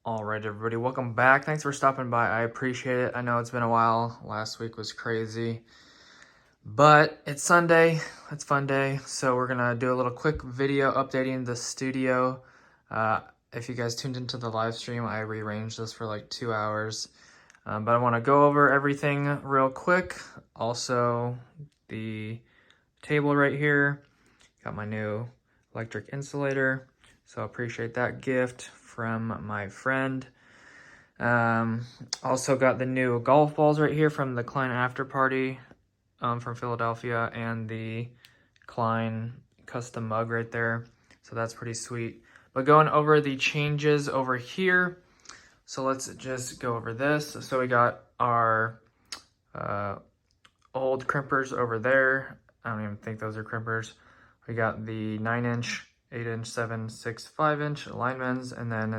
All right, everybody, welcome back. Thanks for stopping by. I appreciate it. I know it's been a while. Last week was crazy, but it's Sunday. It's fun day. So we're going to do a little quick video updating the studio. If you guys tuned into the live stream, I rearranged this for like 2 hours. But I want to go over everything real quick. Also, the table right here. Got my new electric insulator. So I appreciate that gift from my friend. Also got the new golf balls right here from the Klein After Party from Philadelphia, and the Klein custom mug right there. So that's pretty sweet. But going over the changes over here. So let's just go over this. So we got our old crimpers over there. I don't even think those are crimpers. We got the 9-inch, 8-inch, 7, 6, 5-inch linemen's, and then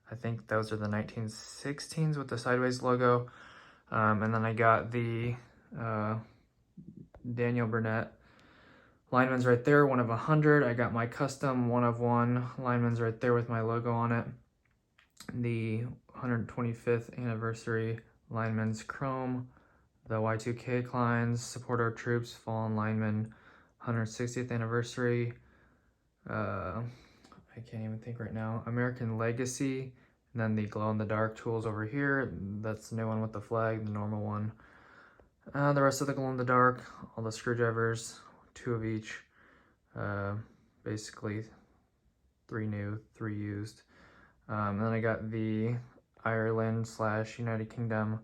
I think those are the 1916s with the sideways logo. And then I got the Daniel Burnett linemen's right there, 1 of 100. I got my custom 1 of 1 linemen's right there with my logo on it. The 125th anniversary linemen's chrome. The Y2K Kleins, Support Our Troops, Fallen Linemen, 160th anniversary. I can't even think right now. American Legacy, and then the glow-in-the-dark tools over here. That's the new one with the flag, the normal one. The rest of the glow-in-the-dark, all the screwdrivers, 2 of each. Basically, 3 new, 3 used. And then I got the Ireland/United Kingdom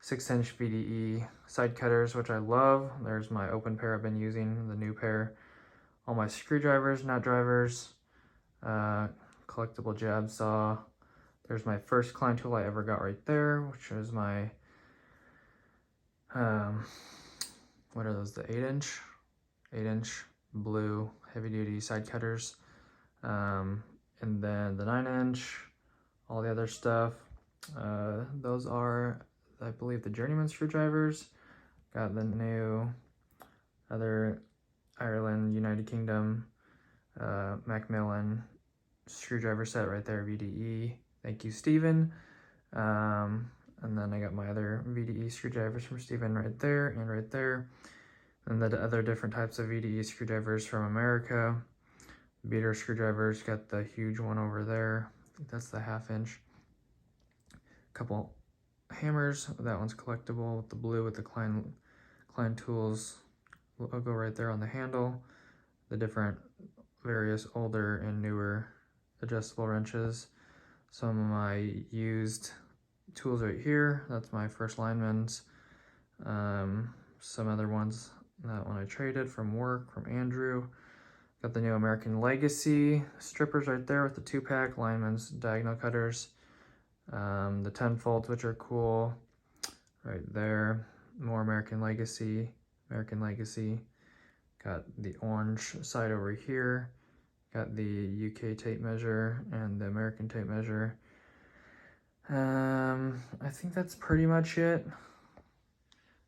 6-inch VDE side cutters, which I love. There's my open pair I've been using, the new pair. All my screwdrivers, nut drivers, collectible jab saw. There's my first Klein tool I ever got right there, which is my, what are those, the 8-inch blue heavy duty side cutters. And then the 9-inch, all the other stuff. Those are, I believe, the Journeyman screwdrivers. Got the new other Ireland, United Kingdom, Macmillan screwdriver set right there, VDE. Thank you, Steven. And then I got my other VDE screwdrivers from Steven right there and right there. And the other different types of VDE screwdrivers from America. Beater screwdrivers, got the huge one over there. I think that's the 1/2-inch. Couple hammers, that one's collectible with the blue with the Klein Tools logo right there on the handle. The different various older and newer adjustable wrenches. Some of my used tools right here. That's my first lineman's. Some other ones, that one I traded from work from Andrew. Got the new American Legacy strippers right there with the 2-pack lineman's diagonal cutters. The 10-folds, which are cool, right there. More American Legacy. Got the orange side over here. Got the UK tape measure and the American tape measure. I think that's pretty much it.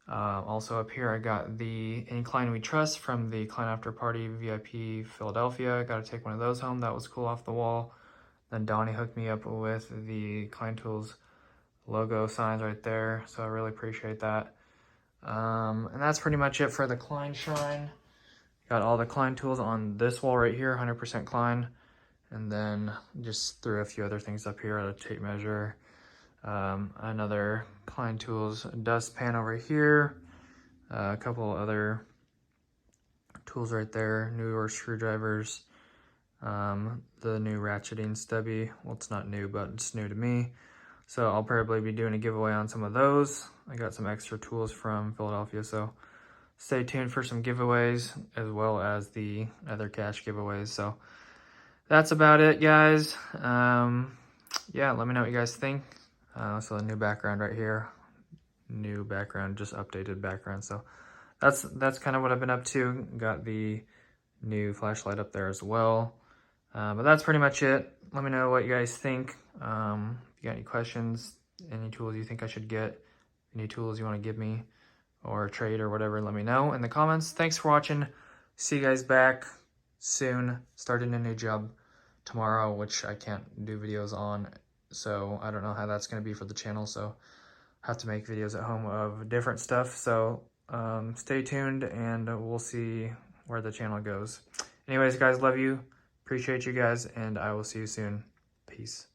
Also up here, I got the Incline We Trust from the Klein After Party VIP Philadelphia. Got to take one of those home. That was cool off the wall. Then Donnie hooked me up with the Klein Tools logo signs right there, so I really appreciate that. And that's pretty much it for the Klein Shrine. Got all the Klein tools on this wall right here, 100% Klein. And then just threw a few other things up here, a tape measure, another Klein Tools dustpan over here, a couple other tools right there, newer screwdrivers, the new ratcheting stubby. Well, it's not new, but it's new to me. So I'll probably be doing a giveaway on some of those. I got some extra tools from Philadelphia, so stay tuned for some giveaways as well as the other cash giveaways. So that's about it, guys. Yeah, let me know what you guys think. So the new background right here, new background, just updated background. So that's kind of what I've been up to. Got the new flashlight up there as well. But that's pretty much it. Let me know what you guys think. If you got any questions, any tools you think I should get, any tools you want to give me or trade or whatever, let me know in the comments. Thanks for watching. See you guys back soon. Starting a new job tomorrow, which I can't do videos on so I don't know how that's going to be for the channel, so I have to make videos at home of different stuff. So stay tuned, and we'll see where the channel goes. Anyways, guys, love you. Appreciate you guys, and I will see you soon. Peace.